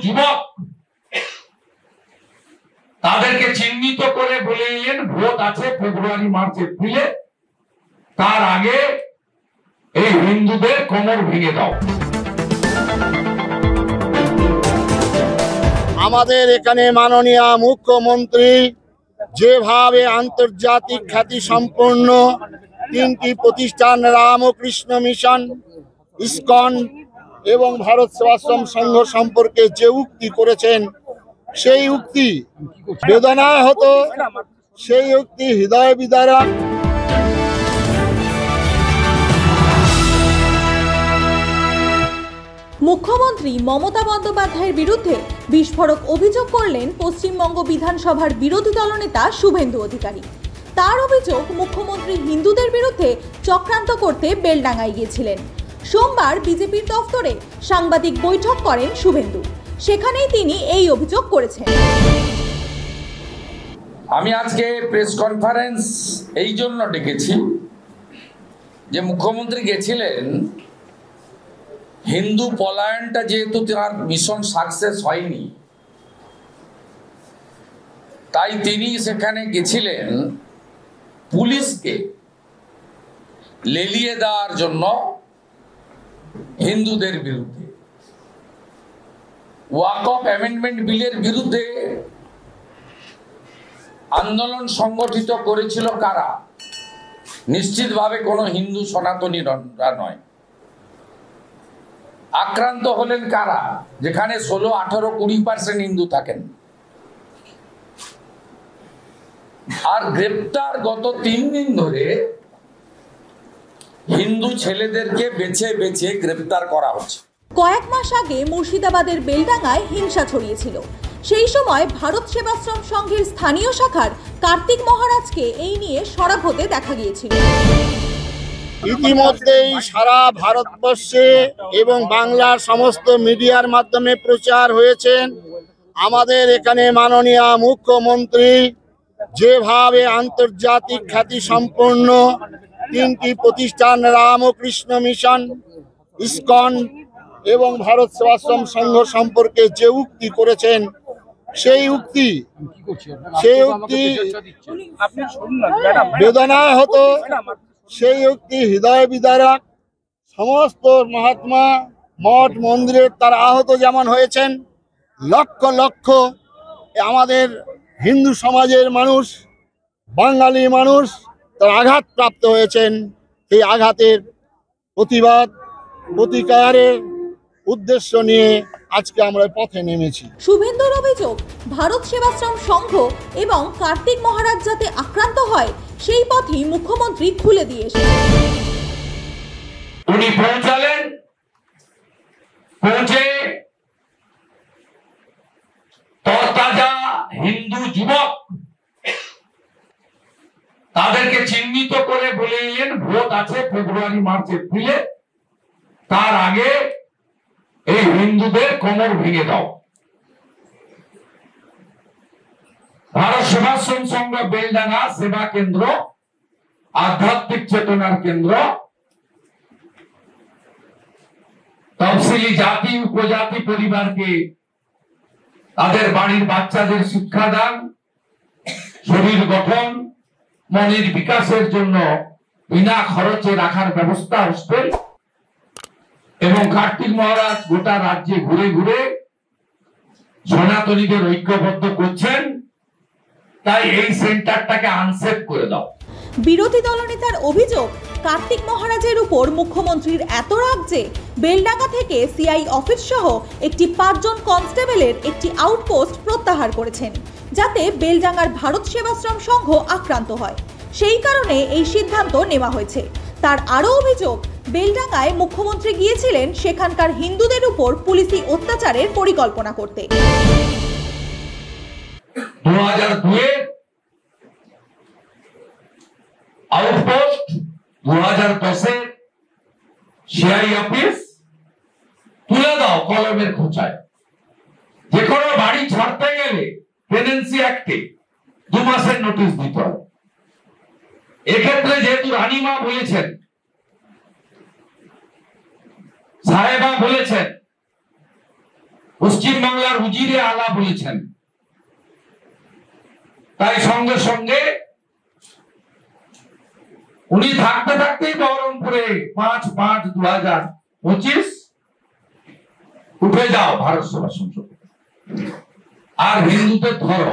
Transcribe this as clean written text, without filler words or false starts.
যুবক তাদেরকে চিহ্নিত করে বলে এলেন ভোট আছে ফেব্রুয়ারি মার্চ এপ্রিলে, তার আগে এই হিন্দুদের কোমর ভেঙে দাও। আমাদের এখানে মাননীয় মুখ্যমন্ত্রী যেভাবে আন্তর্জাতিক খ্যাতি সম্পন্ন 3টি প্রতিষ্ঠান রামকৃষ্ণ মিশন, ইসকন এবং ভারত সেবাশ্রম সংঘ সম্পর্কে যে উক্তি করেছেন, সেই উক্তি বেদনা হতো, সেই উক্তি হৃদয় বিদারক। মুখ্যমন্ত্রী মমতা বন্দ্যোপাধ্যায়ের বিরুদ্ধে বিস্ফোরক অভিযোগ করলেন পশ্চিমবঙ্গ বিধানসভার বিরোধী দলনেতা শুভেন্দু অধিকারী। তার অভিযোগ, মুখ্যমন্ত্রী হিন্দুদের বিরুদ্ধে চক্রান্ত করতে বেলডাঙ্গায় গিয়েছিলেন। সোমবার বিজেপির দফতরে সাংবাদিক বৈঠক করেন শুভেন্দু, সেখানেই তিনি এই অভিযোগ করেছেন। আমি আজকে প্রেস কনফারেন্স এই জন্য ডেকেছি যে মুখ্যমন্ত্রী গেছিলেন, হিন্দু পলায়নটা যেহেতু তার মিশন সাকসেস হয়নি, তাই তিনি সেখানে গেছিলেন পুলিশকে লেলিয়ে দেওয়ার জন্য হিন্দুদের বিরুদ্ধে। ওয়াকফ অ্যামেন্ডমেন্ট বিলের বিরুদ্ধে আন্দোলন সংগঠিত করেছিল কারা? নিশ্চিতভাবে কোনো হিন্দু সনাতনীরা নয়। আক্রান্ত হলেন কারা? যেখানে 16, 18, 20% হিন্দু থাকেন। আর গ্রেপ্তার গত 3 দিন ধরে হিন্দু ছেলেদেরকে বেছে বেছে গ্রেপ্তার করা হচ্ছে। কয়েক মাস আগে মুর্শিদাবাদের বেলডাঙ্গায় হিংসা ছড়িয়েছিল। সেই সময় ভারত সেবাশ্রম সংঘের স্থানীয় শাখার কার্তিক মহারাজকে এই নিয়ে সরব হতে দেখা গিয়েছিল। ইতিমধ্যেই সারা ভারতবর্ষে এবং বাংলার সমস্ত মিডিয়ার মাধ্যমে প্রচার হয়েছেন আমাদের এখানে মাননীয় মুখ্যমন্ত্রী যেভাবে আন্তর্জাতিক খ্যাতি সম্পন্ন 3টি প্রতিষ্ঠান রামকৃষ্ণ মিশন, ইসকন এবং ভারত সেবাশ্রম সংঘ সম্পর্কে যে উক্তি করেছেন, সেই উক্তি বেদনা হতো, সেই উক্তি হৃদয় বিদারক। সমস্ত মহাত্মা মঠ মন্দিরে তারা আহত যেমন হয়েছেন, লক্ষ লক্ষ আমাদের হিন্দু সমাজের মানুষ, বাঙালি মানুষ তারা আঘাতপ্রাপ্ত হয়েছেন। এই আঘাতের প্রতিবাদ প্রতিকারের উদ্দেশ্য নিয়ে আজকে আমরা পথে নেমেছি। শুভেন্দুর অভিযোগ, ভারত সেবাশ্রম সংঘ এবং কার্তিক মহারাজ যাতে আক্রান্ত হয় সেই পথই মুখ্যমন্ত্রী খুলে দিয়ে এসেছেন। উনি পৌঁছালেন, পৌঁছে তরতাজা হিন্দু যুবক তাদেরকে চিহ্নিত করে বলে এলেন ভোট আছে ফেব্রুয়ারি মার্চ এপ্রিলে, তার আগে এই হিন্দুদের কোমর ভেঙে দাও। ভারত সেবাশ্রম সংঘ বেলডাঙ্গা সেবা কেন্দ্র, আধ্যাত্মিক চেতনার কেন্দ্র, তফসিলি জাতি উপজাতি পরিবারকে তাদের বাড়ির বাচ্চাদের শিক্ষাদান, শরীর গঠন, মনের বিকাশের জন্য বিনা খরচে রাখার ব্যবস্থা, হোস্টেল। এবং কার্তিক মহারাজ গোটা রাজ্যে ঘুরে ঘুরে সনাতনীদের ঐক্যবদ্ধ করছেন, তাই এই সেন্টারটাকে আনসেফ করে দাও। বিরোধী দলনেতার অভিযোগ, কার্তিক মহারাজের উপর মুখ্যমন্ত্রীর এত রাগ যে বেলডাঙ্গা থেকে সিআই অফিস সহ একটি 5 জন কনস্টেবলের একটি আউটপোস্ট প্রত্যাহার করেছেন, যাতে বেলডাঙ্গার ভারত সেবাশ্রম সংঘ আক্রান্ত হয়। সেই কারণে এই সিদ্ধান্ত নেওয়া হয়েছে। তার আরও অভিযোগ, বেলডাঙ্গায় মুখ্যমন্ত্রী গিয়েছিলেন সেখানকার হিন্দুদের উপর পুলিশি অত্যাচারের পরিকল্পনা করতে। 2002 আউটপোস্ট, 2010 সিআই অফিস তুলে দাও কলমের খোঁচায়। যে কোনো বাড়ি ছাড়তে গেলে টেনেন্সি অ্যাক্টে 2 মাসের নোটিশ দিতে হবে। এক্ষেত্রে যেহেতু রানীমা বলেছেন, সাহেবা বলেছেন, পশ্চিম বাংলার উজিরে আলা বলেছেন। তাই সঙ্গে সঙ্গে উনি থাকতে থাকতেই বহরমপুরে 5/5/2025 উঠে যাও ভারত সভা সংসদ আর হিন্দুদের ধরো।